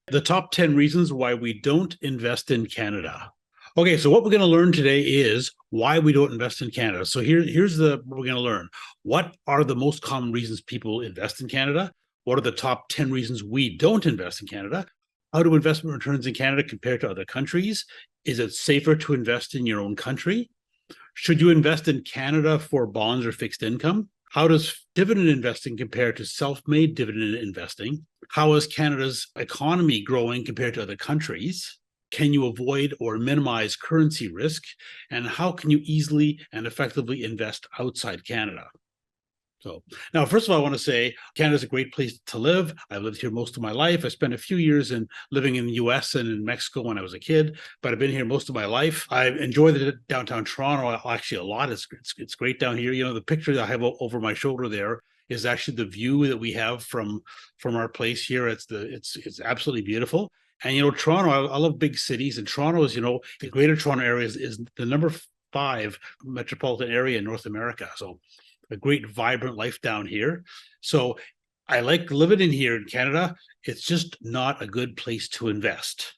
The top 10 reasons why we don't invest in Canada. Okay, so what we're going to learn today is why we don't invest in Canada. So here's what we're going to learn. What are the most common reasons people invest in Canada? What are the top 10 reasons we don't invest in Canada? How do investment returns in Canada compare to other countries? Is it safer to invest in your own country? Should you invest in Canada for bonds or fixed income? How does dividend investing compare to self-made dividend investing? How is Canada's economy growing compared to other countries? Can you avoid or minimize currency risk? And how can you easily and effectively invest outside Canada? So now, first of all, I want to say Canada is a great place to live. I've lived here most of my life. I spent a few years living in the US and in Mexico when I was a kid, but I've been here most of my life. I enjoy the downtown Toronto actually a lot. It's great down here. You know, the picture that I have over my shoulder there is actually the view that we have from our place here. It's absolutely beautiful. And you know, Toronto, I love big cities, and Toronto is, you know, the Greater Toronto area is the number 5 metropolitan area in North America. So a great vibrant life down here. So I like living in here in Canada. It's just not a good place to invest.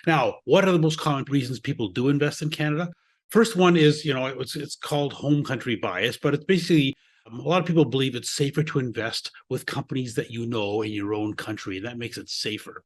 Now, what are the most common reasons people do invest in Canada? First one is, you know, it's called home country bias, but it's basically a lot of people believe it's safer to invest with companies that you know in your own country, and that makes it safer.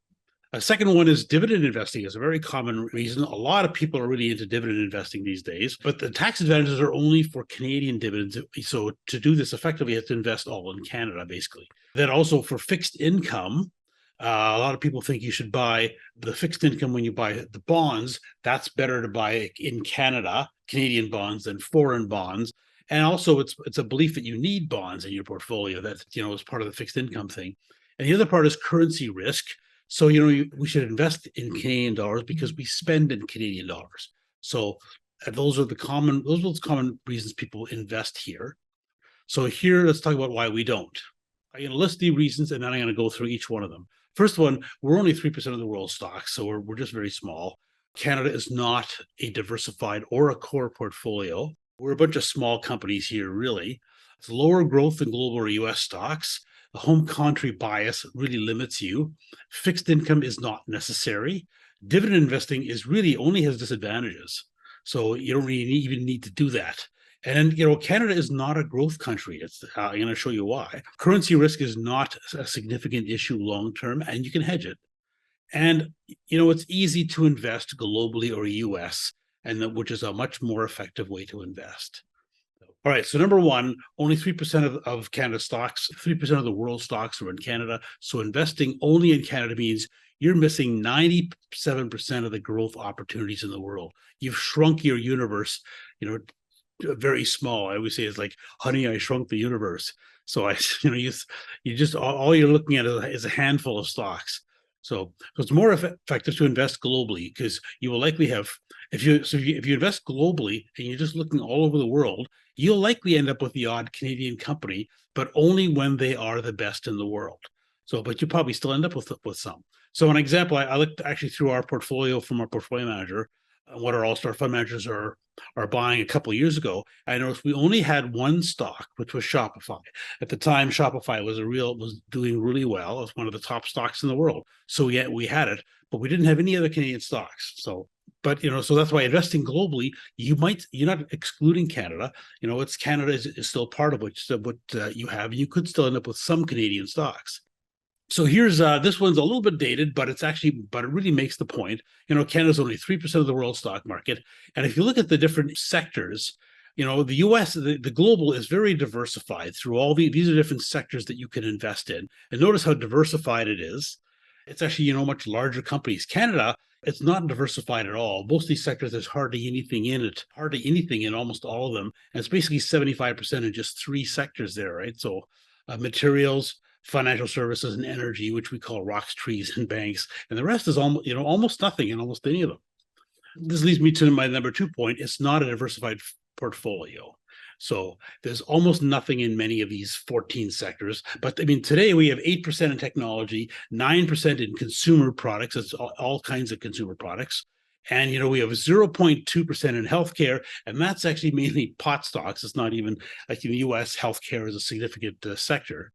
A second one is dividend investing is a very common reason. A lot of people are really into dividend investing these days, but the tax advantages are only for Canadian dividends. So to do this effectively, you have to invest all in Canada, basically. Then also for fixed income, a lot of people think you should buy the fixed income when you buy the bonds. That's better to buy in Canada, Canadian bonds, than foreign bonds. And also it's a belief that you need bonds in your portfolio. That, you know, is part of the fixed income thing. And the other part is currency risk. So, you know, we should invest in Canadian dollars because we spend in Canadian dollars. So those are the common reasons people invest here. So here, let's talk about why we don't. I'm going to list the reasons, and then I'm going to go through each one of them. First one, we're only 3% of the world's stocks, so we're just very small. Canada is not a diversified or a core portfolio. We're a bunch of small companies here, really. It's lower growth than global or US stocks. The home country bias really limits you. Fixed income is not necessary. Dividend investing is really only has disadvantages. So you don't really even need to do that. And, you know, Canada is not a growth country. I'm going to show you why. Currency risk is not a significant issue long-term, and you can hedge it. And, you know, it's easy to invest globally or US, and which is a much more effective way to invest. All right, so number one, only 3% of Canada's stocks, 3% of the world's stocks are in Canada. So investing only in Canada means you're missing 97% of the growth opportunities in the world. You've shrunk your universe, you know, very small. I always say it's like, honey, I shrunk the universe. So you know, you just all you're looking at is a handful of stocks. So it's more effective to invest globally because you will likely have, if you invest globally and you're just looking all over the world, you'll likely end up with the odd Canadian company, but only when they are the best in the world. So, but you probably still end up with some. So an example, I looked actually through our portfolio from our portfolio manager, what our all-star fund managers are buying a couple of years ago. I noticed we only had one stock, which was Shopify. At the time, Shopify was doing really well. It was one of the top stocks in the world. So yeah, we had it, but we didn't have any other Canadian stocks. So, but you know, so that's why investing globally, you're not excluding Canada. You know, it's Canada is still part of what you have. You could still end up with some Canadian stocks. So here's this one's a little bit dated, but it really makes the point. You know, Canada's only 3% of the world stock market. And if you look at the different sectors, you know, the US, the global is very diversified through these are different sectors that you can invest in. And notice how diversified it is. It's actually, you know, much larger companies. Canada, it's not diversified at all. Most of these sectors, there's hardly anything in it, hardly anything in almost all of them. And it's basically 75% in just 3 sectors there, right? So materials, financial services, and energy, which we call rocks, trees, and banks. And the rest is almost nothing in almost any of them. This leads me to my number 2 point. It's not a diversified portfolio. So there's almost nothing in many of these 14 sectors. But I mean, today we have 8% in technology, 9% in consumer products. It's all kinds of consumer products. And, you know, we have 0.2% in healthcare, and that's actually mainly pot stocks. It's not even like in the US, healthcare is a significant sector.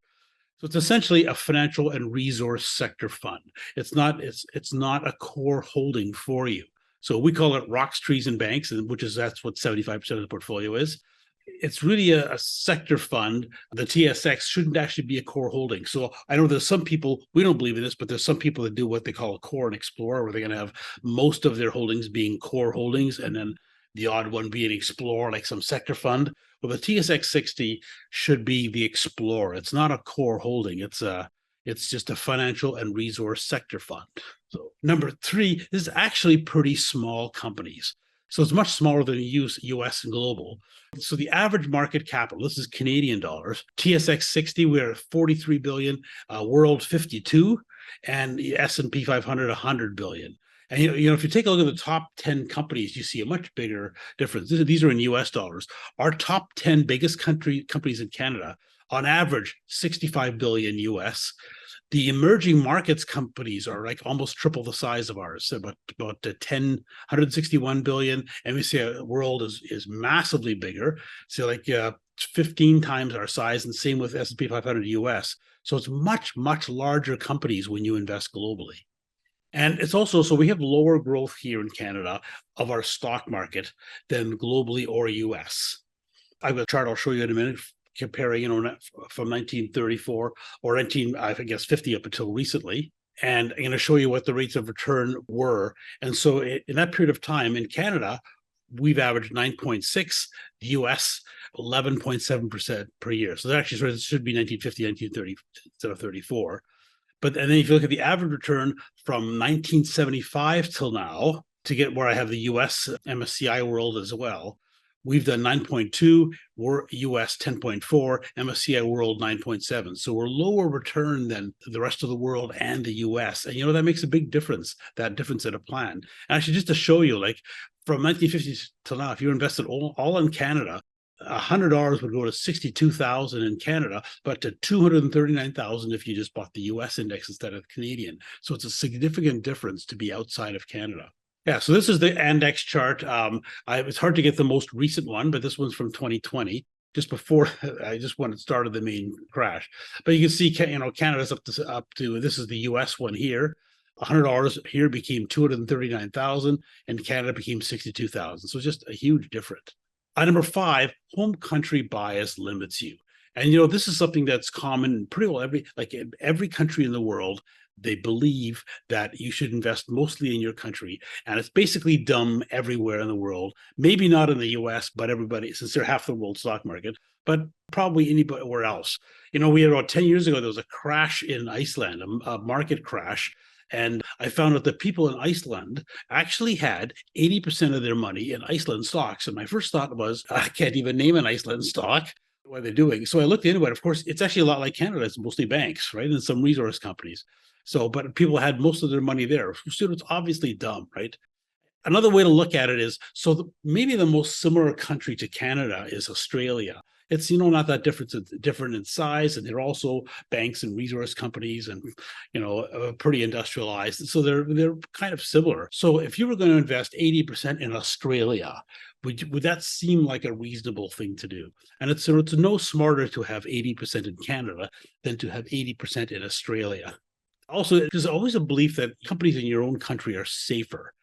So it's essentially a financial and resource sector fund. It's not a core holding for you. So we call it rocks, trees, and banks, and that's what 75% of the portfolio is. It's really a sector fund. The TSX shouldn't actually be a core holding. So I know there's some people, we don't believe in this, but there's some people that do what they call a core and explore, where they're going to have most of their holdings being core holdings and then the odd one being explore, like some sector fund. Well, the TSX 60 should be the explorer. It's not a core holding. It's just a financial and resource sector fund. So number three is actually pretty small companies. So it's much smaller than US and global. So the average market capital, this is Canadian dollars, TSX 60, we're at 43 billion, world 52, and the S&P 500, 100 billion. And if you take a look at the top 10 companies, you see a much bigger difference. These are in US dollars. Our top 10 biggest companies in Canada, on average, 65 billion US. The emerging markets companies are like almost triple the size of ours, so about 161 billion. And we see world is massively bigger, so like 15 times our size, and same with S&P 500 US. So it's much larger companies when you invest globally. And it's also, so we have lower growth here in Canada of our stock market than globally or US. I have a chart I'll show you in a minute comparing, from 1934 or 50 up until recently. And I'm going to show you what the rates of return were. And so in that period of time in Canada, we've averaged 9.6, the US 11.7% per year. So that actually should be 1950, 1930 instead of 34. And then if you look at the average return from 1975 till now, to get where I have the US MSCI World as well, we've done 9.2, we're US 10.4, MSCI World 9.7. So we're lower return than the rest of the world and the US. And that makes a big difference, that difference in a plan. And actually, just to show you, like from 1950 till now, if you invested all in Canada, $100 would go to 62,000 in Canada, but to 239,000 if you just bought the US index instead of Canadian. So it's a significant difference to be outside of Canada. Yeah, so this is the index chart. It's hard to get the most recent one, but this one's from 2020, just before when it started the main crash. But you can see, Canada's up to this is the US one here. $100 here became 239,000, and Canada became 62,000. So just a huge difference. Number five, home country bias limits you. And this is something that's common in pretty well every country in the world. They believe that you should invest mostly in your country, and it's basically dumb everywhere in the world. Maybe not in the US, but everybody, since they're half the world stock market, but probably anywhere else. We had about 10 years ago, there was a crash in Iceland, a market crash. And I found out that people in Iceland actually had 80% of their money in Iceland stocks. And my first thought was, I can't even name an Iceland stock. What are they doing? So I looked into it. Of course, it's actually a lot like Canada. It's mostly banks, right? And some resource companies. So, but people had most of their money there. So it's obviously dumb, right? Another way to look at it is, maybe the most similar country to Canada is Australia. It's not that different in size, and they're also banks and resource companies, and pretty industrialized. So they're kind of similar. So if you were going to invest 80% in Australia, would that seem like a reasonable thing to do? And it's no smarter to have 80% in Canada than to have 80% in Australia. Also, there's always a belief that companies in your own country are safer,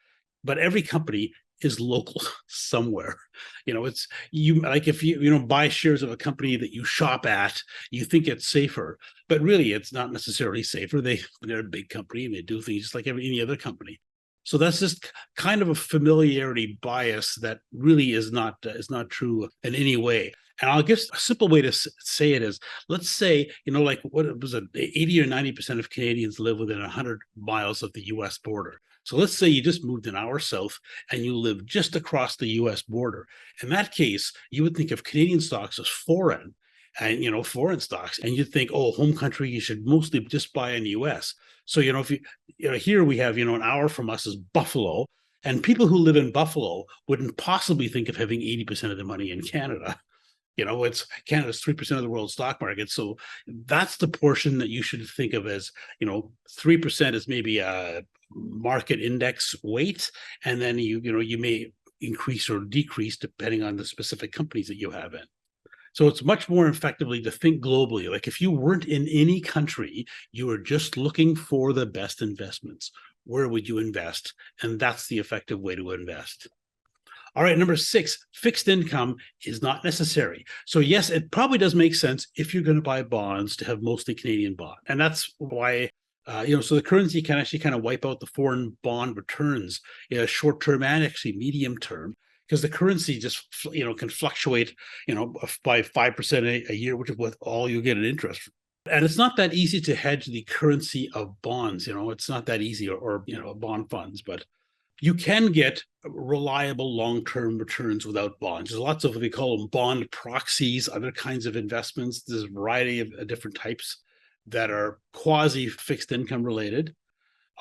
but every company is local somewhere. It's if you buy shares of a company that you shop at, you think it's safer, but really it's not necessarily safer. They're a big company and they do things just like any other company. So that's just kind of a familiarity bias that really is not true in any way. And I'll guess a simple way to say it is, let's say, what was it, 80 or 90% of Canadians live within 100 miles of the US border. So let's say you just moved an hour south and you live just across the US border. In that case, you would think of Canadian stocks as foreign and, foreign stocks. And you'd think, oh, home country, you should mostly just buy in the US. So, if here we have, an hour from us is Buffalo, and people who live in Buffalo wouldn't possibly think of having 80% of their money in Canada. It's Canada's 3% of the world stock market. So that's the portion that you should think of as, 3% is maybe a market index weight. And then you may increase or decrease depending on the specific companies that you have in. So it's much more effectively to think globally. Like if you weren't in any country, you were just looking for the best investments. Where would you invest? And that's the effective way to invest. All right, number 6, fixed income is not necessary. So yes, it probably does make sense if you're going to buy bonds to have mostly Canadian bond. And that's why, so the currency can actually kind of wipe out the foreign bond returns, short term and actually medium term, because the currency just, can fluctuate, by 5% a year, which is what all you get in interest. And it's not that easy to hedge the currency of bonds. It's not that easy, or bond funds, but you can get reliable long-term returns without bonds. There's lots of what we call them bond proxies, other kinds of investments. There's a variety of different types that are quasi fixed income related.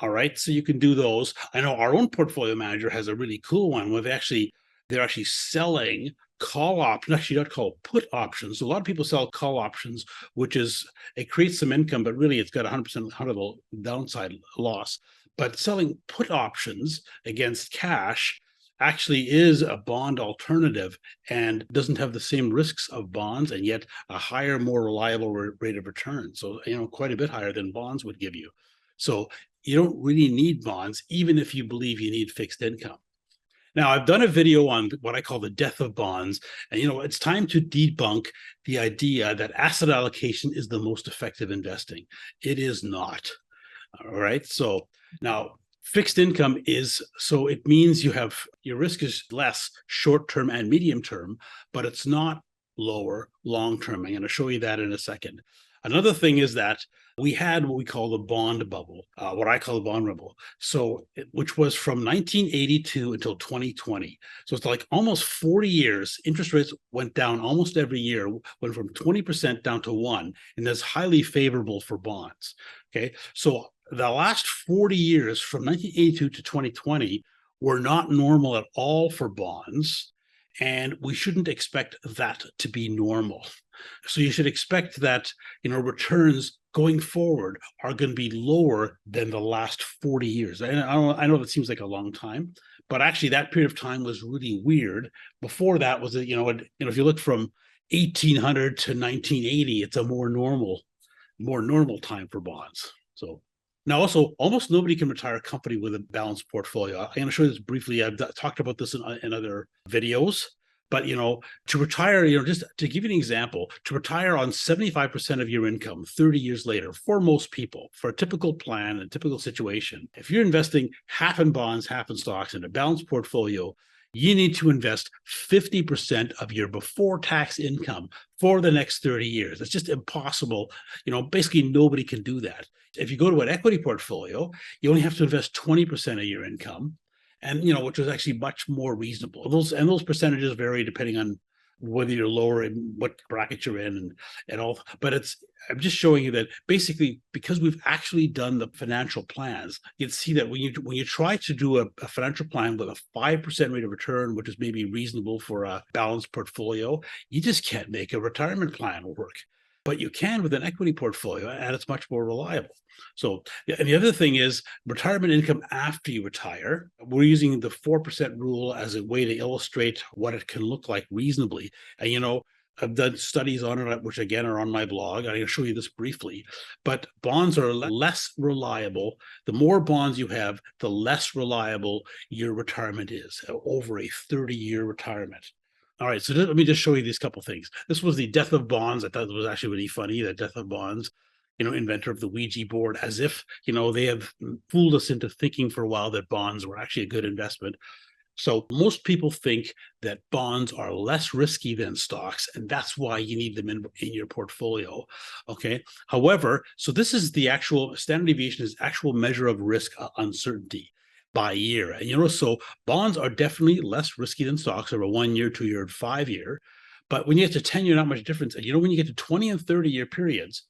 All right, so you can do those. I know our own portfolio manager has a really cool one where they're actually selling call options, actually not called put options. So a lot of people sell call options, which is, it creates some income, but really it's got 100% downside loss. But selling put options against cash actually is a bond alternative and doesn't have the same risks of bonds, and yet a higher, more reliable rate of return. So, quite a bit higher than bonds would give you. So you don't really need bonds, even if you believe you need fixed income. Now, I've done a video on what I call the death of bonds, and it's time to debunk the idea that asset allocation is the most effective investing. It is not. All right. So now fixed income it means your risk is less short term and medium term, but it's not lower long term. I'm going to show you that in a second. Another thing is that we had what we call the bond bubble, what I call the bond bubble. Which was from 1982 until 2020. So it's like almost 40 years. Interest rates went down almost every year, went from 20% down to 1%, and that's highly favorable for bonds. Okay, so the last 40 years from 1982 to 2020 were not normal at all for bonds, and we shouldn't expect that to be normal. So you should expect that returns going forward are going to be lower than the last 40 years. And I know that seems like a long time, but actually that period of time was really weird. Before that was if you look from 1800 to 1980, it's a more normal time for bonds. So now also, almost nobody can retire a company with a balanced portfolio. I'm going to show you this briefly. I've talked about this in other videos. But, to retire, just to give you an example, to retire on 75% of your income 30 years later, for most people, for a typical plan, a typical situation, if you're investing half in bonds, half in stocks in a balanced portfolio, you need to invest 50% of your before tax income for the next 30 years. It's just impossible. Basically nobody can do that. If you go to an equity portfolio, you only have to invest 20% of your income, and which is actually much more reasonable. Those percentages vary depending on whether you're lower in what bracket you're in and all. But I'm just showing you that basically, because we've actually done the financial plans, you'd see that when you try to do a financial plan with a 5% rate of return, which is maybe reasonable for a balanced portfolio, you just can't make a retirement plan work. But you can with an equity portfolio, and it's much more reliable. So, and the other thing is retirement income after you retire. We're using the 4% rule as a way to illustrate what it can look like reasonably. And, I've done studies on it, which again are on my blog. I'm going to show you this briefly. But bonds are less reliable. The more bonds you have, the less reliable your retirement is over a 30-year retirement. All right, so let me just show you these couple things. This was the death of bonds. I thought it was actually really funny, the death of bonds, inventor of the Ouija board, as if, they have fooled us into thinking for a while that bonds were actually a good investment. So most people think that bonds are less risky than stocks, and that's why you need them in your portfolio. Okay. However, so this is the actual standard deviation is actual measure of risk uncertainty by year. And so bonds are definitely less risky than stocks over 1 year, 2 year, and 5 year. But when you get to 10 year, not much difference. And when you get to 20 and 30-year periods,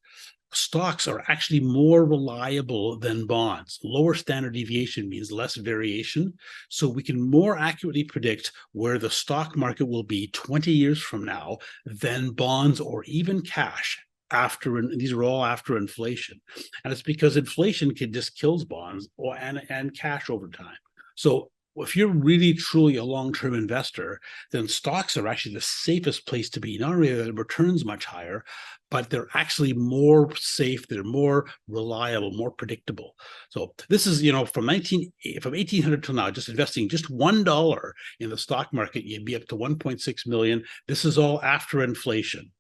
stocks are actually more reliable than bonds. Lower standard deviation means less variation. So we can more accurately predict where the stock market will be 20 years from now than bonds or even cash and these are all after inflation. And it's because inflation just kills bonds and cash over time. So if you're really truly a long-term investor, then stocks are actually the safest place to be. Not only are the returns much higher, but they're actually more safe, they're more reliable, more predictable. So this is, from 1800 till now, just investing just $1 in the stock market, you'd be up to 1.6 million. This is all after inflation.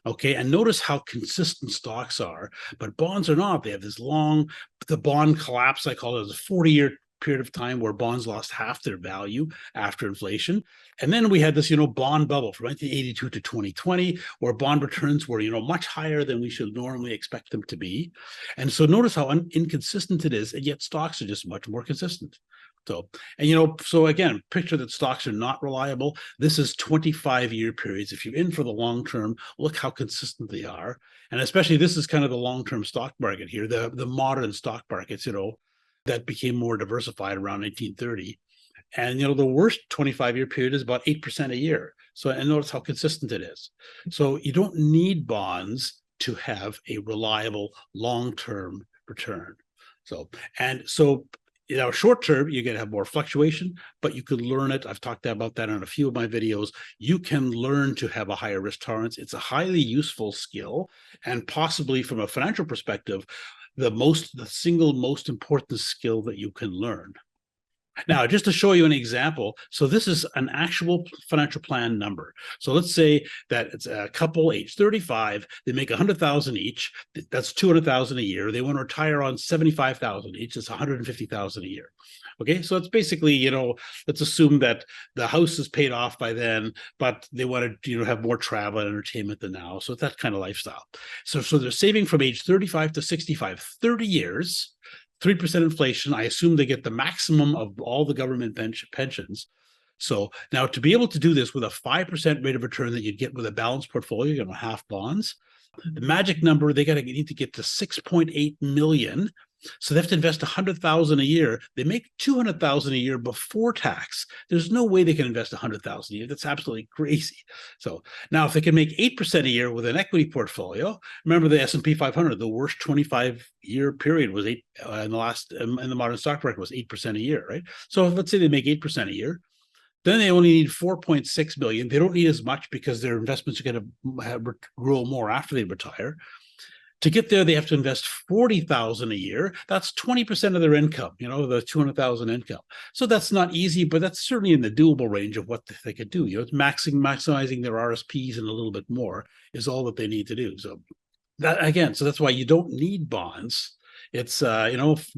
Okay, and notice how consistent stocks are, but bonds are not. They have the bond collapse, I call it, a 40-year period of time where bonds lost half their value after inflation. And then we had this, bond bubble from 1982 to 2020, where bond returns were, much higher than we should normally expect them to be. And so notice how inconsistent it is, and yet stocks are just much more consistent. So, so again, picture that stocks are not reliable. This is 25-year periods. If you're in for the long term, look how consistent they are. And especially this is kind of the long-term stock market here, the modern stock markets, that became more diversified around 1930. And, the worst 25-year period is about 8% a year. So, and notice how consistent it is. So you don't need bonds to have a reliable long-term return. So short term, you're going to have more fluctuation, but you could learn it. I've talked about that in a few of my videos. You can learn to have a higher risk tolerance. It's a highly useful skill, and possibly from a financial perspective, the single most important skill that you can learn. Now, just to show you an example, so this is an actual financial plan number. So let's say that it's a couple age 35, they make 100,000 each. That's 200,000 a year. They want to retire on 75,000 each. It's 150,000 a year. Okay, so it's basically, let's assume that the house is paid off by then, but they want to, have more travel and entertainment than now. So it's that kind of lifestyle. So they're saving from age 35 to 65, 30 years. 3% inflation. I assume they get the maximum of all the government pensions. So now to be able to do this with a 5% rate of return that you'd get with a balanced portfolio, half bonds, the magic number, they need to get to 6.8 million. So they have to invest 100,000 a year. They make 200,000 a year before tax. There's no way they can invest 100,000 a year. That's absolutely crazy. So now if they can make 8% a year with an equity portfolio, remember the S&P 500, the worst 25-year period was in the modern stock market was 8% a year, right? So let's say they make 8% a year. Then they only need 4.6 billion. They don't need as much because their investments are going to grow more after they retire. To get there, they have to invest 40,000 a year. That's 20% of their income, the 200,000 income. So that's not easy, but that's certainly in the doable range of what they could do. It's maximizing their RSPs and a little bit more is all that they need to do. So that's why you don't need bonds. It's,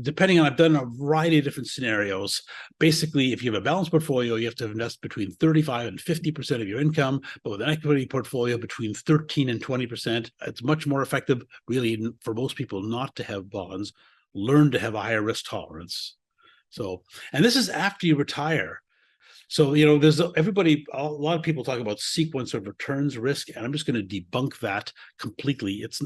depending on, I've done a variety of different scenarios. Basically, if you have a balanced portfolio, you have to invest between 35 and 50% of your income, but with an equity portfolio between 13 and 20%, it's much more effective, really, for most people not to have bonds. Learn to have a higher risk tolerance. So, and this is after you retire. So, there's a lot of people talk about sequence of returns risk, and I'm just going to debunk that completely. It's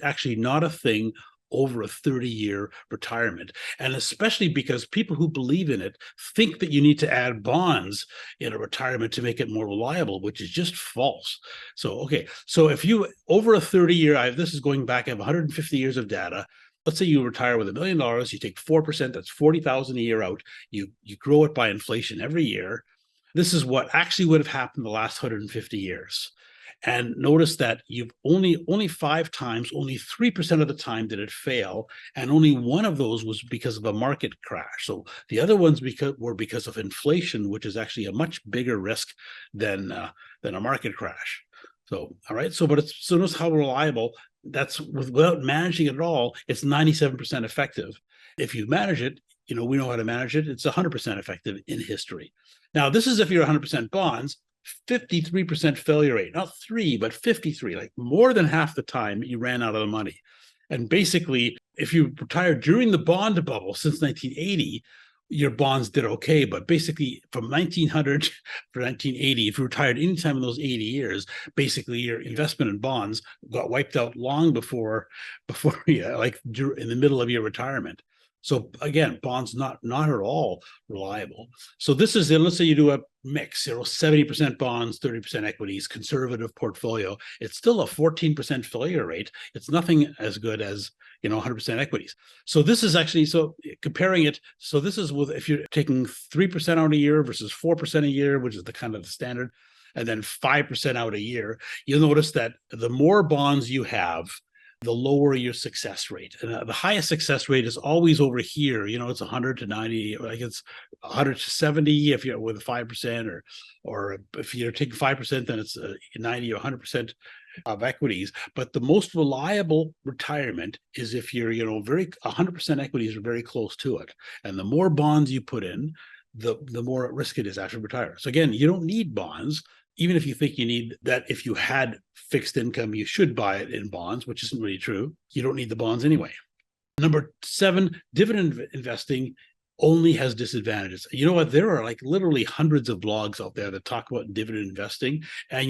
actually not a thing over a 30-year retirement. And especially because people who believe in it think that you need to add bonds in a retirement to make it more reliable, which is just false. So, so if you, over a 30-year, this is going back, I have 150 years of data. Let's say you retire with $1 million, you take 4%, that's 40,000 a year out. You grow it by inflation every year. This is what actually would have happened the last 150 years. And notice that you've only 5 times, only 3% of the time did it fail, and only one of those was because of a market crash. So the other ones were because of inflation, which is actually a much bigger risk than a market crash. So, all right. So notice how reliable that's without managing it at all. It's 97% effective. If you manage it, we know how to manage it. It's 100% effective in history. Now, this is if you're 100% bonds. 53% failure rate, not 3, but 53, like more than half the time you ran out of the money. And basically, if you retired during the bond bubble since 1980, your bonds did okay. But basically, from 1900 to 1980, if you retired anytime in those 80 years, basically your investment in bonds got wiped out long before in the middle of your retirement. So again, bonds not at all reliable. So this is, let's say you do a mix, 70% bonds, 30% equities, conservative portfolio. It's still a 14% failure rate. It's nothing as good as 100% equities. So this is actually, so comparing it, so this is with, if you're taking 3% out a year versus 4% a year, which is the kind of the standard, and then 5% out a year, you'll notice that the more bonds you have, the lower your success rate. And the highest success rate is always over here. It's 100 to 90, like it's 100 to 70 if you're with 5%, or if you're taking 5%, then it's 90 or 100% of equities. But the most reliable retirement is if you're, 100% equities are very close to it. And the more bonds you put in, the more at risk it is after retire. So again, you don't need bonds. Even if you think you need that, if you had fixed income, you should buy it in bonds, which isn't really true. You don't need the bonds anyway. Number 7, dividend investing only has disadvantages. You know what? There are like literally hundreds of blogs out there that talk about dividend investing. And,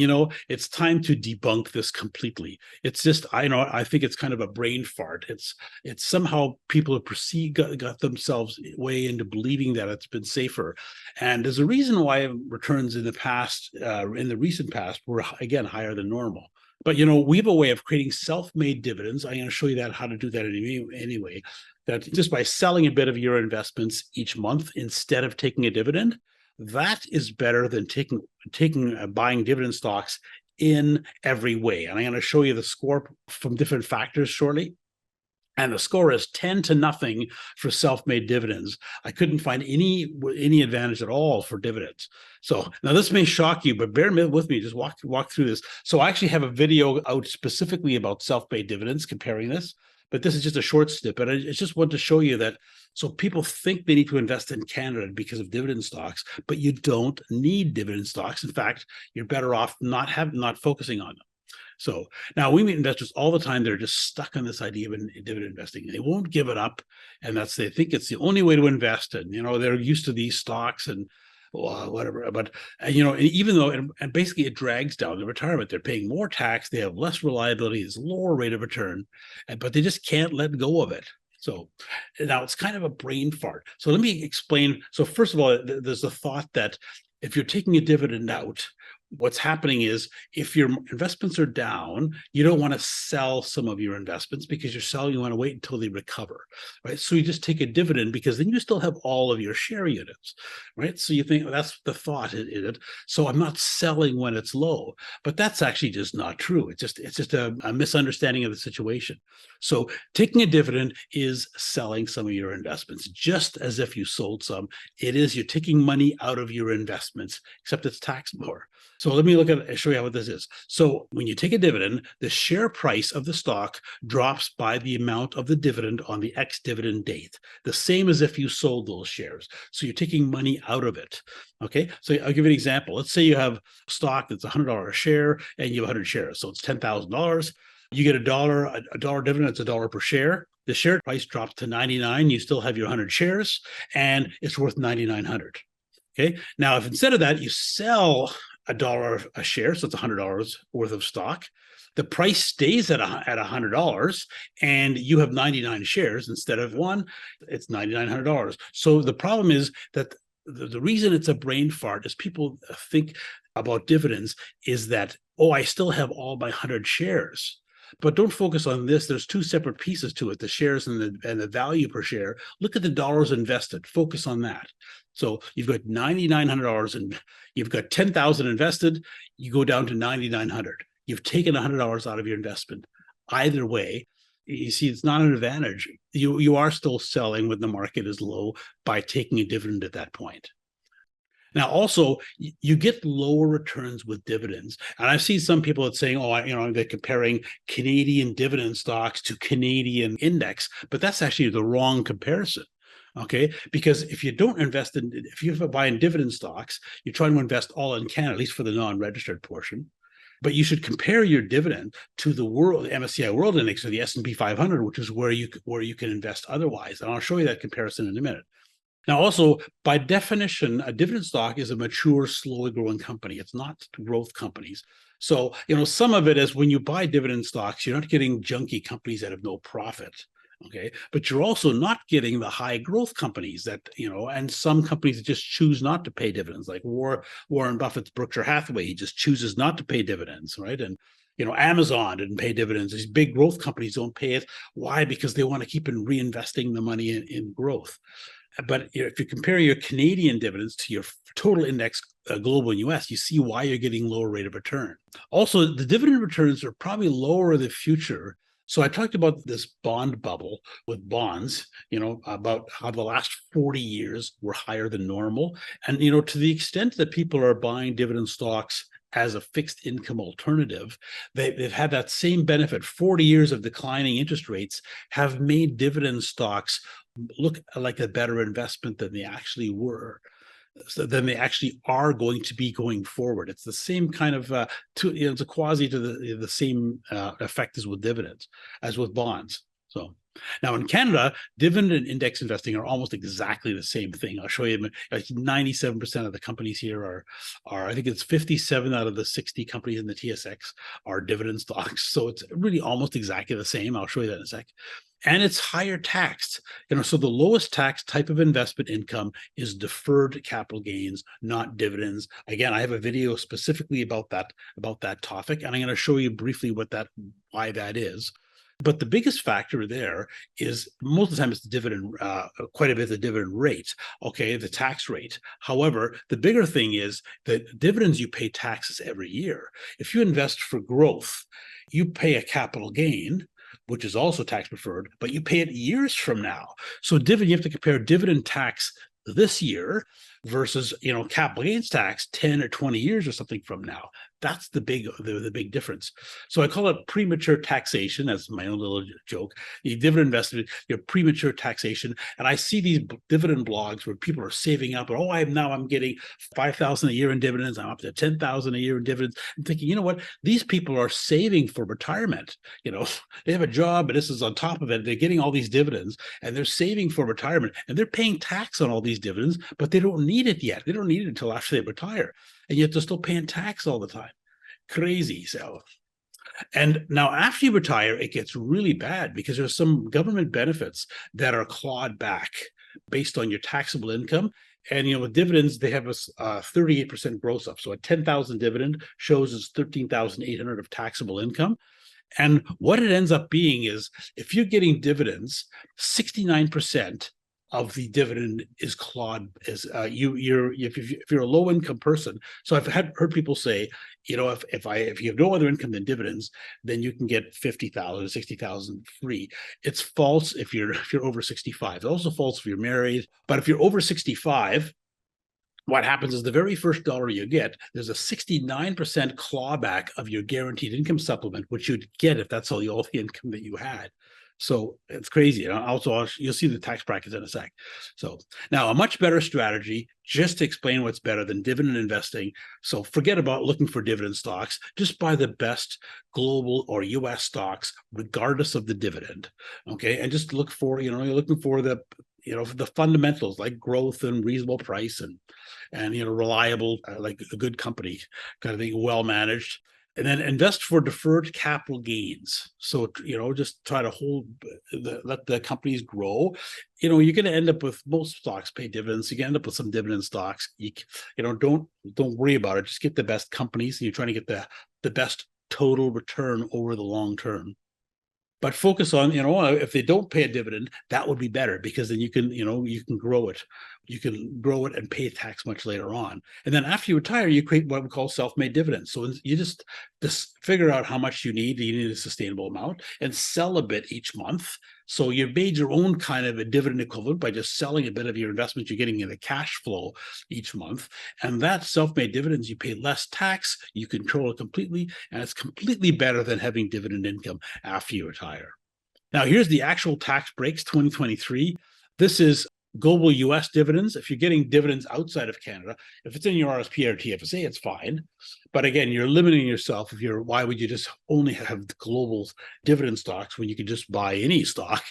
it's time to debunk this completely. It's just, I think it's kind of a brain fart. It's somehow people have got themselves way into believing that it's been safer. And there's a reason why returns in the recent past were, again, higher than normal. But, we have a way of creating self-made dividends. I'm going to show you how to do that anyway. That just by selling a bit of your investments each month instead of taking a dividend, that is better than buying dividend stocks in every way. And I'm going to show you the score from different factors shortly. And the score is 10-0 for self-made dividends. I couldn't find any advantage at all for dividends. So now this may shock you, but bear with me, just walk through this. So I actually have a video out specifically about self-made dividends, comparing this. But this is just a short snippet. I just want to show you that. So people think they need to invest in Canada because of dividend stocks, but you don't need dividend stocks. In fact, you're better off not focusing on them. So now we meet investors all the time. They're just stuck on this idea of dividend investing. They won't give it up. And they think it's the only way to invest. And, they're used to these stocks and whatever. But, even though, and basically it drags down the retirement, they're paying more tax, they have less reliability, it's lower rate of return, but they just can't let go of it. So now it's kind of a brain fart. So let me explain. So first of all, there's the thought that if you're taking a dividend out, what's happening is if your investments are down, you don't want to sell some of your investments because you want to wait until they recover, right? So you just take a dividend because then you still have all of your share units, right? So you think that's the thought in it. So I'm not selling when it's low, but that's actually just not true. It's just a misunderstanding of the situation. So taking a dividend is selling some of your investments, just as if you sold some. You're taking money out of your investments, except it's taxed more. So let me show you what this is. So when you take a dividend, the share price of the stock drops by the amount of the dividend on the ex-dividend date, the same as if you sold those shares. So you're taking money out of it. Okay, so I'll give you an example. Let's say you have stock that's $100 a share and you have 100 shares. So it's $10,000. You get a dollar dividend, it's $1 per share. The share price drops to 99. You still have your 100 shares and it's worth 9,900. Okay, now if instead of that you sell $1 a share, so it's $100 worth of stock, the price stays at $100 and you have 99 shares instead of one, it's $9,900. So the problem is that the reason it's a brain fart is people think about dividends is that, I still have all my 100 shares. But don't focus on this. There's two separate pieces to it, the shares and the value per share. Look at the dollars invested. Focus on that. So you've got $9,900 and you've got 10,000 invested. You go down to 9,900. You've taken $100 out of your investment. Either way, you see, it's not an advantage. You are still selling when the market is low by taking a dividend at that point. Now, also, you get lower returns with dividends. And I've seen some people that saying, they're comparing Canadian dividend stocks to Canadian index, but that's actually the wrong comparison. Okay, because if you buy in dividend stocks, you're trying to invest all in Canada, at least for the non-registered portion. But you should compare your dividend to the MSCI World Index or the S&P 500, which is where you can invest otherwise. And I'll show you that comparison in a minute. Now, also, by definition, a dividend stock is a mature, slowly growing company. It's not growth companies. So, some of it is when you buy dividend stocks, you're not getting junky companies that have no profit. Okay, but you're also not getting the high growth companies that, and some companies that just choose not to pay dividends, like Warren Buffett's Berkshire Hathaway. He just chooses not to pay dividends, right? And Amazon didn't pay dividends. These big growth companies don't pay it. Why? Because they want to keep in reinvesting the money in growth. But if you compare your Canadian dividends to your total index, global and US, you see why you're getting lower rate of return. Also, the dividend returns are probably lower in the future. So I talked about this bond bubble with bonds, about how the last 40 years were higher than normal. And, to the extent that people are buying dividend stocks as a fixed income alternative, they've had that same benefit. 40 years of declining interest rates have made dividend stocks look like a better investment than they actually were, than they actually are going to be going forward. It's the same kind of it's a quasi to the same effect as with dividends, as with bonds. So now in Canada, dividend and index investing are almost exactly the same thing. I'll show you. 97% of the companies here are I think it's 57 out of the 60 companies in the TSX are dividend stocks. So it's really almost exactly the same. I'll show you that in a sec. And it's higher taxed. So the lowest tax type of investment income is deferred capital gains, not dividends. Again, I have a video specifically about that topic, and I'm going to show you briefly why that is. But the biggest factor there is most of the time it's the dividend, quite a bit of the dividend rate, okay, the tax rate. However, the bigger thing is that dividends, you pay taxes every year. If you invest for growth, you pay a capital gain, which is also tax preferred, but you pay it years from now. So you have to compare dividend tax this year versus capital gains tax 10 or 20 years or something from now. That's the big difference. So I call it premature taxation. That's my own little joke. The dividend investment, your premature taxation. And I see these dividend blogs where people are saving up. And I'm getting $5,000 a year in dividends. I'm up to $10,000 a year in dividends. I'm thinking, you know what? These people are saving for retirement. They have a job, and this is on top of it. They're getting all these dividends, and they're saving for retirement, and they're paying tax on all these dividends, but they don't need it yet. They don't need it until after they retire, and yet they're still paying tax all the time. Crazy. So, and now after you retire, it gets really bad because there's some government benefits that are clawed back based on your taxable income. And with dividends, they have a 38% gross up. So a 10,000 dividend shows as 13,800 of taxable income. And what it ends up being is, if you're getting dividends, 69% of the dividend is clawed as if you're a low income person. So I've heard people say, if you have no other income than dividends, then you can get 50,000, 60,000 free. It's false if you're over 65. It's also false if you're married. But if you're over 65, what happens is the very first dollar you get, there's a 69% clawback of your guaranteed income supplement, which you'd get if that's all the income that you had. So it's crazy. And also, you'll see the tax brackets in a sec. So now a much better strategy, just to explain what's better than dividend investing. So forget about looking for dividend stocks. Just buy the best global or US stocks, regardless of the dividend. Okay. And just look for, you're looking for the fundamentals like growth and reasonable price and reliable, like a good company kind of thing, well managed. And then invest for deferred capital gains. So, just try to let the companies grow. You're going to end up with, most stocks pay dividends. You're going to end up with some dividend stocks. Don't worry about it. Just get the best companies. And you're trying to get the best total return over the long term. But focus on, if they don't pay a dividend, that would be better, because then you can grow it. You can grow it and pay tax much later on. And then after you retire, you create what we call self-made dividends. So you just figure out how much you need a sustainable amount, and sell a bit each month. So you made your own kind of a dividend equivalent by just selling a bit of your investment. You're getting in the cash flow each month. And that self-made dividends, you pay less tax, you control it completely, and it's completely better than having dividend income after you retire. Now, here's the actual tax breaks 2023. This is global US dividends. If you're getting dividends outside of Canada, if it's in your RSP or TFSA, it's fine. But again, you're limiting yourself. Why would you just only have global dividend stocks when you could just buy any stock?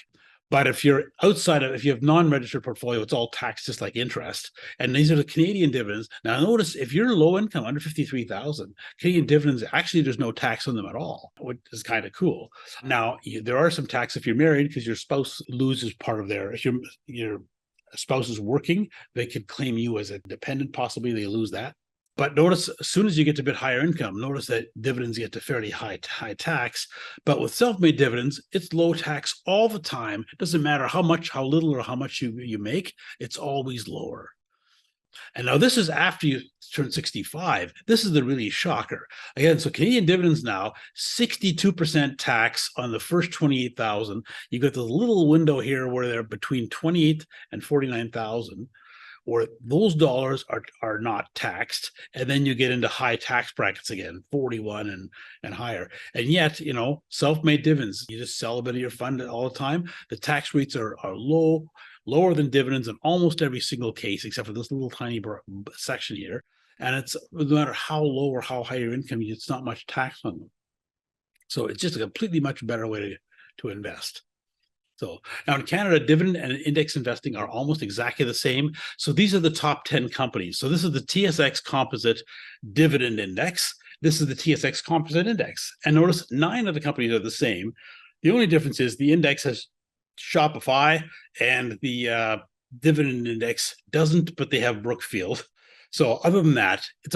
But if you're outside of, if you have non-registered portfolio, it's all taxed just like interest. And these are the Canadian dividends. Now, notice if you're low income under 53,000, Canadian dividends, actually, there's no tax on them at all, which is kind of cool. Now, there are some tax if you're married because your spouse loses part of their, if your spouse is working, they could claim you as a dependent, possibly they lose that. But notice, as soon as you get to a bit higher income, notice that dividends get to fairly high tax. But with self-made dividends, it's low tax all the time. It doesn't matter how much, how little, or how much you make. It's always lower. And now this is after you turn 65. This is the really shocker. Again, so Canadian dividends now, 62% tax on the first 28,000. You got this little window here where they're between 28 and 49,000. Or those dollars are not taxed, and then you get into high tax brackets again, 41 and higher. And yet, self-made dividends, you just sell a bit of your fund all the time. The tax rates are lower than dividends in almost every single case, except for this little tiny section here. And it's no matter how low or how high your income, it's not much tax on them. So it's just a completely much better way to invest. So now in Canada, dividend and index investing are almost exactly the same. So these are the top 10 companies. So this is the TSX Composite Dividend Index. This is the TSX Composite Index. And notice 9 of the companies are the same. The only difference is the index has Shopify and the dividend index doesn't, but they have Brookfield. So other than that, it's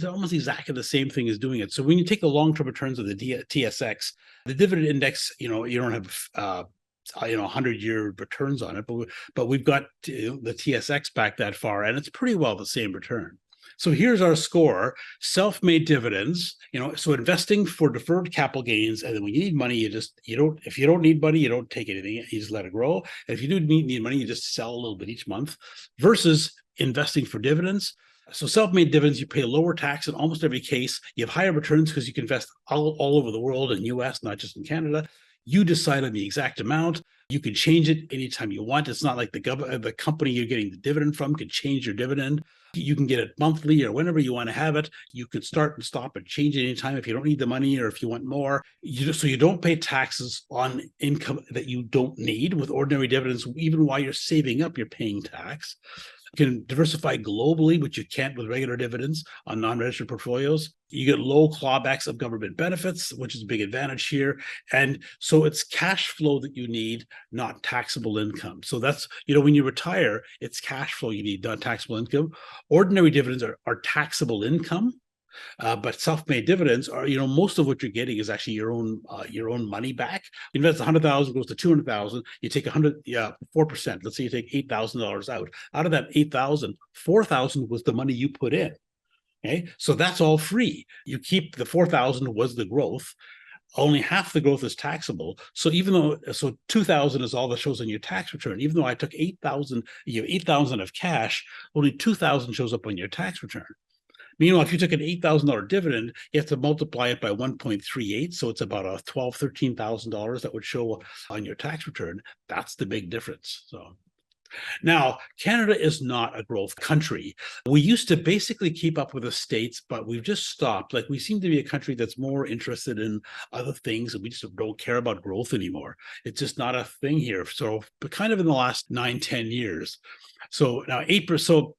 almost exactly the same thing as doing it. So when you take the long-term returns of the TSX, the dividend index, you don't have 100-year returns on it, but we've got the TSX back that far, and it's pretty well the same return. So here's our score: self-made dividends, so investing for deferred capital gains, and then when you need money, if you don't need money, you don't take anything, you just let it grow. And if you do need money, you just sell a little bit each month, versus investing for dividends. So self-made dividends, you pay lower tax in almost every case. You have higher returns because you can invest all over the world, in US, not just in Canada. You decide on the exact amount. You can change it anytime you want. It's not like the company you're getting the dividend from can change your dividend. You can get it monthly or whenever you want to have it. You could start and stop and change it anytime if you don't need the money or if you want more. So you don't pay taxes on income that you don't need. With ordinary dividends, even while you're saving up, you're paying tax. You can diversify globally, which you can't with regular dividends on non-registered portfolios. You get low clawbacks of government benefits, which is a big advantage here. And so it's cash flow that you need, not taxable income. So that's, when you retire, it's cash flow you need, not taxable income. Ordinary dividends are taxable income. But self-made dividends are, most of what you're getting is actually your own money back. You invest 100,000, goes to 200,000. You take 4%. Let's say you take $8,000 out. Out of that 8,000, 4,000 was the money you put in. Okay, so that's all free. You keep the 4,000 was the growth. Only half the growth is taxable. So 2,000 is all that shows on your tax return. Even though I took 8,000, you have 8,000 of cash, only 2,000 shows up on your tax return. Meanwhile, if you took an $8,000 dividend, you have to multiply it by 1.38. So it's about $12,000, $13,000 that would show on your tax return. That's the big difference. So now, Canada is not a growth country. We used to basically keep up with the States, but we've just stopped. Like, we seem to be a country that's more interested in other things, and we just don't care about growth anymore. It's just not a thing here. So, but kind of in the last 9-10 years. So now 8%, so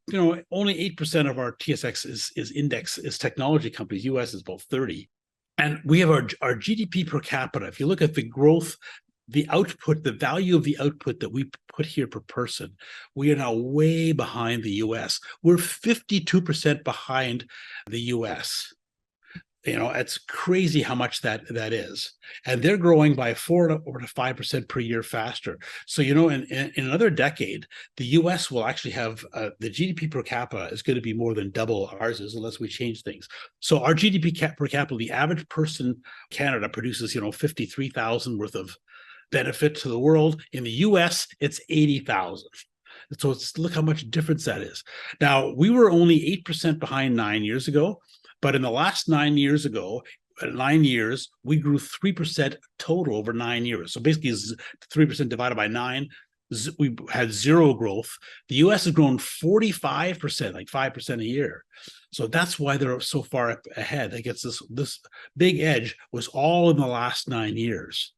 only 8% of our TSX is technology companies. US is about 30. And we have our GDP per capita. If you look at the growth, the output, the value of the output that we put here per person, we are now way behind the US. We're 52% behind the US. It's crazy how much that is. And they're growing by 4 to 5% per year faster. So, in another decade, the US will actually have the GDP per capita is going to be more than double ours is unless we change things. So our GDP per capita, the average person in Canada produces, 53,000 worth of benefit to the world. In the US, it's 80,000. So look how much difference that is. Now, we were only 8% behind 9 years ago. But in the last 9 years, we grew 3% total over 9 years. So basically, 3% divided by 9, we had zero growth. The US has grown 45%, like 5% a year. So that's why they're so far ahead. They get this big edge was all in the last 9 years.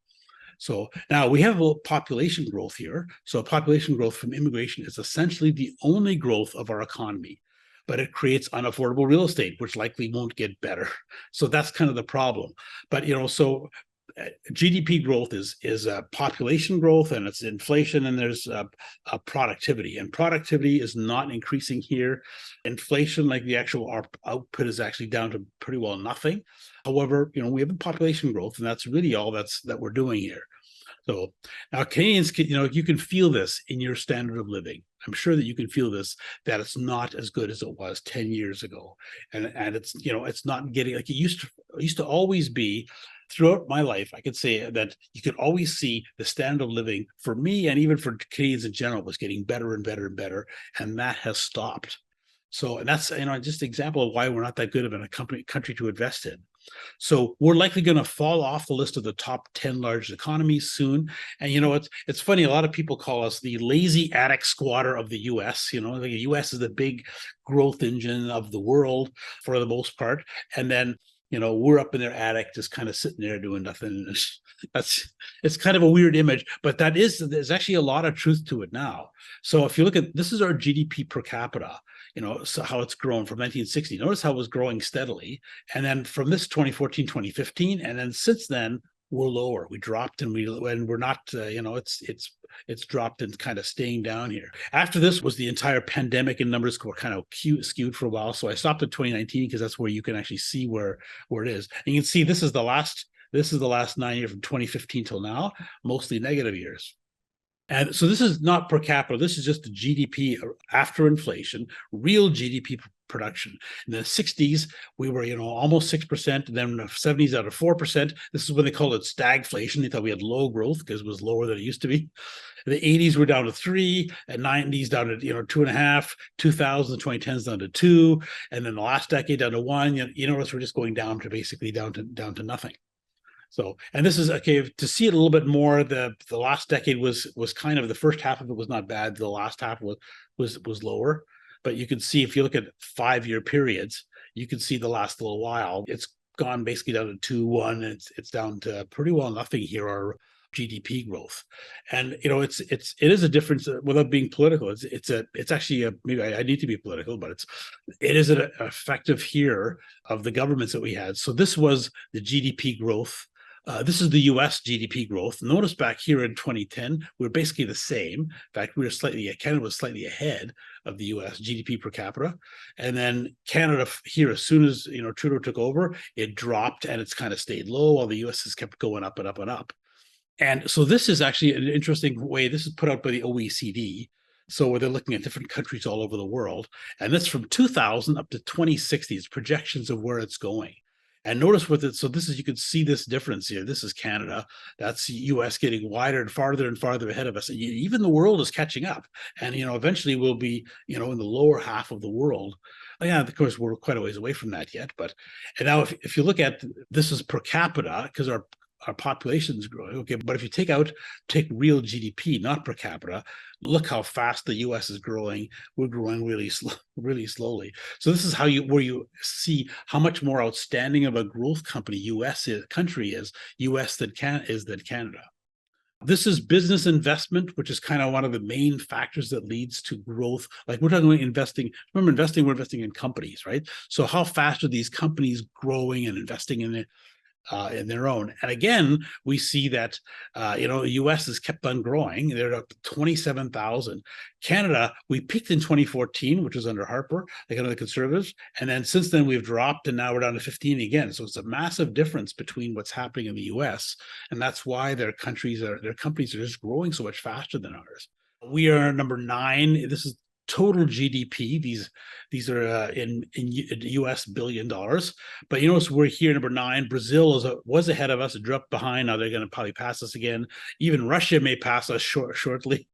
So now we have a little population growth here. So population growth from immigration is essentially the only growth of our economy, but it creates unaffordable real estate, which likely won't get better. So that's kind of the problem. But so GDP growth is population growth, and it's inflation, and there's productivity, and productivity is not increasing here. Inflation, like the actual output, is actually down to pretty well nothing. However, we have a population growth, and that's really all that we're doing here. So now Canadians can, you can feel this in your standard of living. I'm sure that you can feel this, that it's not as good as it was 10 years ago. And it's, it's not getting like it used to always be. Throughout my life, I could say that you could always see the standard of living for me, and even for Canadians in general, was getting better and better and better. And that has stopped. So, and that's, just an example of why we're not that good of a country to invest in. So we're likely going to fall off the list of the top 10 largest economies soon. And it's funny, a lot of people call us the lazy attic squatter of the US. The US is the big growth engine of the world for the most part. And then we're up in their attic just kind of sitting there doing nothing. It's kind of a weird image, but there's actually a lot of truth to it now. So if you look at, this is our GDP per capita, so how it's grown from 1960. Notice how it was growing steadily. And then from this 2014, 2015, and then since then, we're lower. We dropped, and we're not, it's dropped and kind of staying down here. After this was the entire pandemic, and numbers were kind of skewed for a while. So I stopped at 2019 because that's where you can actually see where it is. And you can see this is the last 9 years from 2015 till now, mostly negative years. And so this is not per capita. This is just the GDP after inflation, real GDP production. In the 60s, we were, almost 6%. And then in the 70s, out of 4%. This is when they called it stagflation. They thought we had low growth because it was lower than it used to be. The 80s were down to 3, and 90s down to 2.5, 2000, 2010s down to 2, and then the last decade down to 1. We're just going down to basically down to nothing. So, and this is okay to see it a little bit more. The last decade was kind of, the first half of it was not bad. The last half was lower, but you can see if you look at 5-year periods, you can see the last little while it's gone basically down to 2, 1. It's down to pretty well nothing here. Our GDP growth, and it is a difference without being political. It's actually maybe I need to be political, but it is an effective here of the governments that we had. So this was the GDP growth. This is the US GDP growth. Notice back here in 2010, we were basically the same. In fact, Canada was slightly ahead of the US GDP per capita. And then Canada here, as soon as Trudeau took over, it dropped, and it's kind of stayed low, while the US has kept going up and up and up. And so this is actually an interesting way. This is put out by the OECD. So where they're looking at different countries all over the world. And that's from 2000 up to 2060, it's projections of where it's going. And notice with it, so this is, you can see this difference here. This is Canada. That's US getting wider and farther ahead of us. And even the world is catching up. And, eventually we'll be, in the lower half of the world. Yeah, of course, we're quite a ways away from that yet. And now if you look at, this is per capita, because our population is growing. Okay, but if you take real GDP, not per capita, look how fast the US is growing. We're growing really slowly. So this is where you see how much more outstanding of a growth country is than Canada. This is business investment, which is kind of one of the main factors that leads to growth. Like we're talking about investing. Remember, we're investing in companies, right? So how fast are these companies growing and investing in it? In their own. And again, we see that, the US has kept on growing. They're up to 27,000. Canada, we peaked in 2014, which was under Harper, under the Conservatives. And then since then we've dropped, and now we're down to 15 again. So it's a massive difference between what's happening in the US. And that's why their companies are just growing so much faster than ours. We are number 9. This is total GDP. These are in US $1 billion. But so we're here number 9. Brazil was ahead of us, dropped behind. Now they're going to probably pass us again. Even Russia may pass us shortly.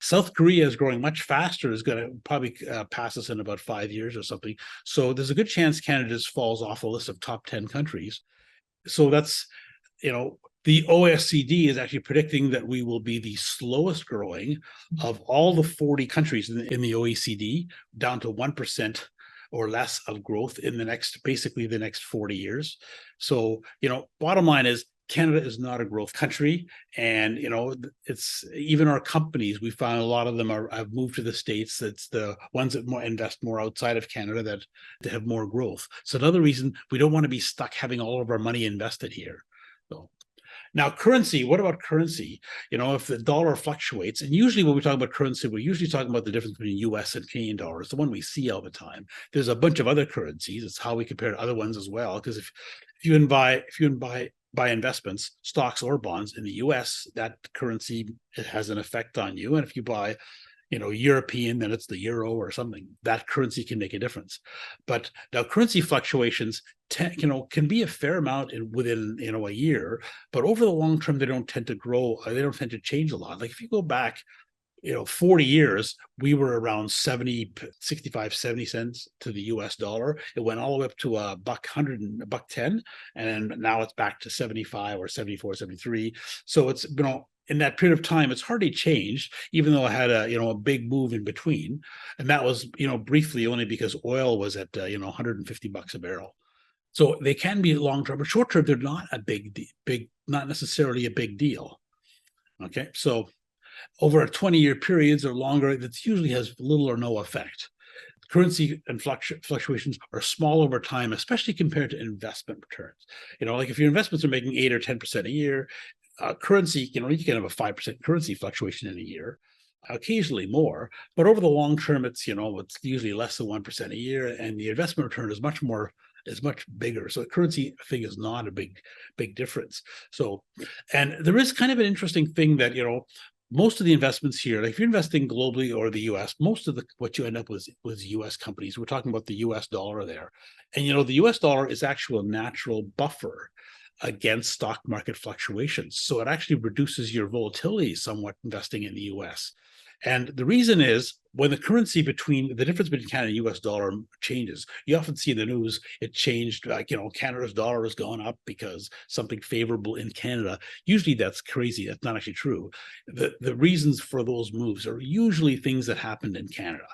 South Korea is growing much faster, is going to probably pass us in about 5 years or something. So there's a good chance Canada just falls off the list of top 10 countries. So that's, the OECD is actually predicting that we will be the slowest growing of all the 40 countries in the OECD, down to 1% or less of growth in the next 40 years. So, bottom line is Canada is not a growth country, and it's even our companies. We found a lot of them have moved to the States. It's the ones that invest more outside of Canada that have more growth. So another reason we don't want to be stuck having all of our money invested here. So now, currency, what about currency? If the dollar fluctuates, and usually when we talk about currency, we're usually talking about the difference between US and Canadian dollars, the one we see all the time. There's a bunch of other currencies. It's how we compare to other ones as well. Because if you can buy investments, stocks or bonds in the US, that currency, it has an effect on you. And if you buy European, then it's the euro or something. That currency can make a difference. But now currency fluctuations can be a fair amount within a year, but over the long term, they don't tend to grow. They don't tend to change a lot. Like if you go back 40 years, we were around 70 cents to the US dollar. It went all the way up to a $1.00 and $1.10, and now it's back to 75 or 74, 73. So it's in that period of time, it's hardly changed, even though it had a big move in between. And that was briefly only because oil was at $150 a barrel. So they can be long term, but short term, they're not not necessarily a big deal. Okay, so over a 20-year periods or longer, that usually has little or no effect. Currency and fluctuations are small over time, especially compared to investment returns. Like if your investments are making 8 or 10% a year, currency, you can have a 5% currency fluctuation in a year, occasionally more, but over the long term, it's usually less than 1% a year, and the investment return is much bigger. So the currency thing is not a big difference. So, and there is kind of an interesting thing that most of the investments here, like if you're investing globally or the US, most of what you end up with was US companies. We're talking about the US dollar there. And the US dollar is actually a natural buffer against stock market fluctuations. So it actually reduces your volatility somewhat investing in the US. And the reason is when the difference between Canada and US dollar changes, you often see in the news, it changed, like, Canada's dollar has gone up because something favorable in Canada. Usually that's crazy. That's not actually true. The reasons for those moves are usually things that happened in Canada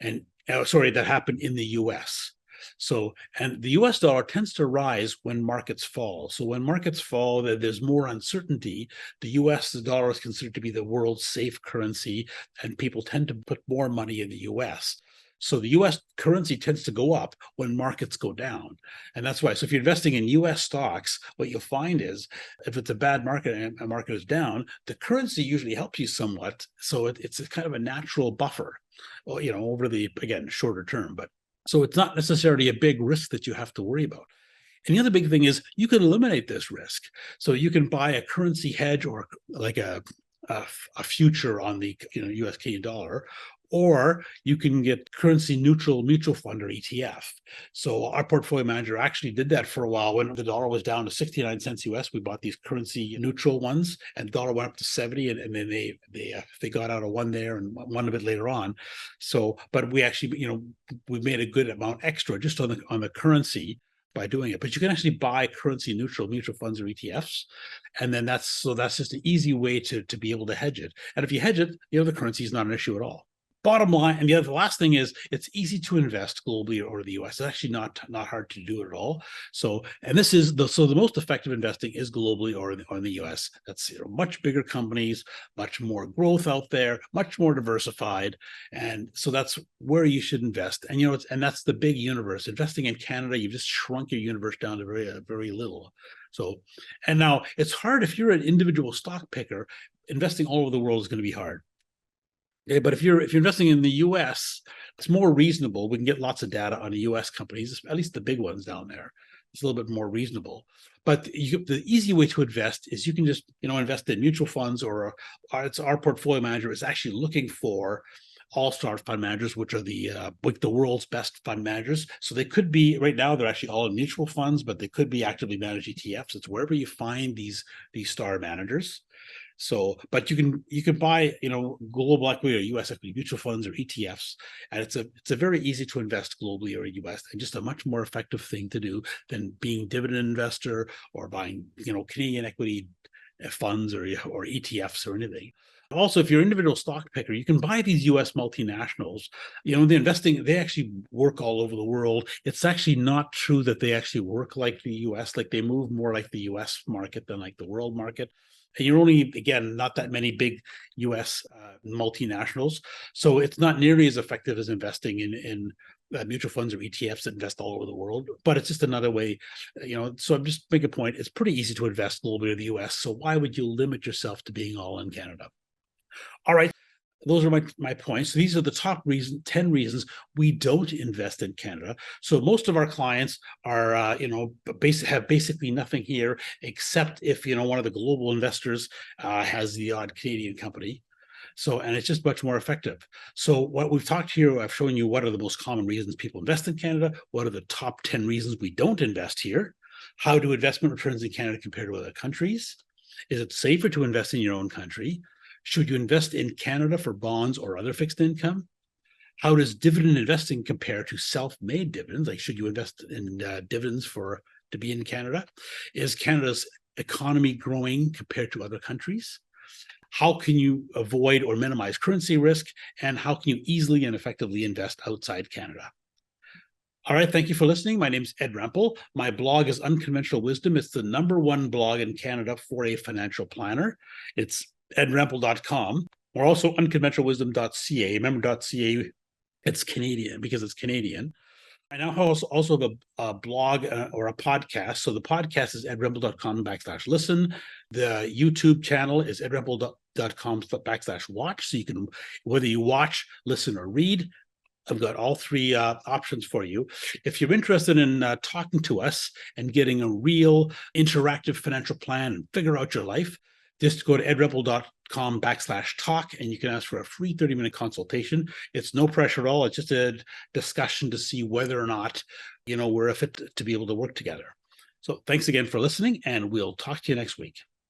that happened in the US. So, and the US dollar tends to rise when markets fall. So when markets fall, there's more uncertainty. The US dollar is considered to be the world's safe currency, and people tend to put more money in the US. So the US currency tends to go up when markets go down. And that's why. So if you're investing in US stocks, what you'll find is if it's a bad market and a market is down, the currency usually helps you somewhat. So it's a kind of a natural buffer, over the, again, shorter term. But so it's not necessarily a big risk that you have to worry about. And the other big thing is you can eliminate this risk. So you can buy a currency hedge or like a future on the US Canadian dollar, or you can get currency neutral mutual fund or ETF. So our portfolio manager actually did that for a while. When the dollar was down to 69 cents US, we bought these currency neutral ones, and the dollar went up to 70, and then they got out of one there and one a bit later on. So, but we actually, we made a good amount extra just on the currency by doing it. But you can actually buy currency neutral mutual funds or ETFs. And then that's just an easy way to be able to hedge it. And if you hedge it, the currency is not an issue at all. Bottom line, and the last thing is it's easy to invest globally or the US. It's actually not hard to do it at all. So, and this is the most effective investing is globally or in the US. That's much bigger companies, much more growth out there, much more diversified, and so that's where you should invest. And and that's the big universe. Investing in Canada, you've just shrunk your universe down to very little. So, and now it's hard if you're an individual stock picker. Investing all over the world is going to be hard. Yeah, but if you're investing in the US, it's more reasonable. We can get lots of data on the US companies, at least the big ones down there. It's a little bit more reasonable. But the easy way to invest is you can just invest in mutual funds, or it's our portfolio manager is actually looking for all-star fund managers, which are the world's best fund managers. So they could be, right now they're actually all in mutual funds, but they could be actively managed ETFs. It's wherever you find these star managers. So, but you can buy global equity or US equity mutual funds or ETFs, and it's a very easy to invest globally or US, and just a much more effective thing to do than being dividend investor or buying Canadian equity funds or ETFs or anything. Also, if you're an individual stock picker, you can buy these US multinationals. They're investing, they actually work all over the world. It's actually not true that they actually work like the US, like they move more like the US market than like the world market. And you're only, again, not that many big US multinationals. So it's not nearly as effective as investing in mutual funds or ETFs that invest all over the world, but it's just another way, So I'm just making a point. It's pretty easy to invest globally in the US. So why would you limit yourself to being all in Canada? All right. Those are my points. So these are the top 10 reasons we don't invest in Canada. So most of our clients are, have basically nothing here except if, one of the global investors has the odd Canadian company. So, and it's just much more effective. So what we've talked here, I've shown you what are the most common reasons people invest in Canada. What are the top 10 reasons we don't invest here? How do investment returns in Canada compare to other countries? Is it safer to invest in your own country? Should you invest in Canada for bonds or other fixed income? How does dividend investing compare to self-made dividends? Like, should you invest in dividends to be in Canada? Is Canada's economy growing compared to other countries? How can you avoid or minimize currency risk? And how can you easily and effectively invest outside Canada? All right, thank you for listening. My name is Ed Rempel. My blog is Unconventional Wisdom. It's the #1 blog in Canada for a financial planner. It's edrempel.com, or also unconventionalwisdom.ca. Remember .ca, it's Canadian because it's Canadian. I now also have a blog or a podcast. So the podcast is edrempel.com/listen. The YouTube channel is edrempel.com/watch. So you can, whether you watch, listen, or read, I've got all three options for you. If you're interested in talking to us and getting a real interactive financial plan and figure out your life, just go to edrempel.com/talk and you can ask for a free 30-minute consultation. It's no pressure at all. It's just a discussion to see whether or not, we're a fit to be able to work together. So thanks again for listening, and we'll talk to you next week.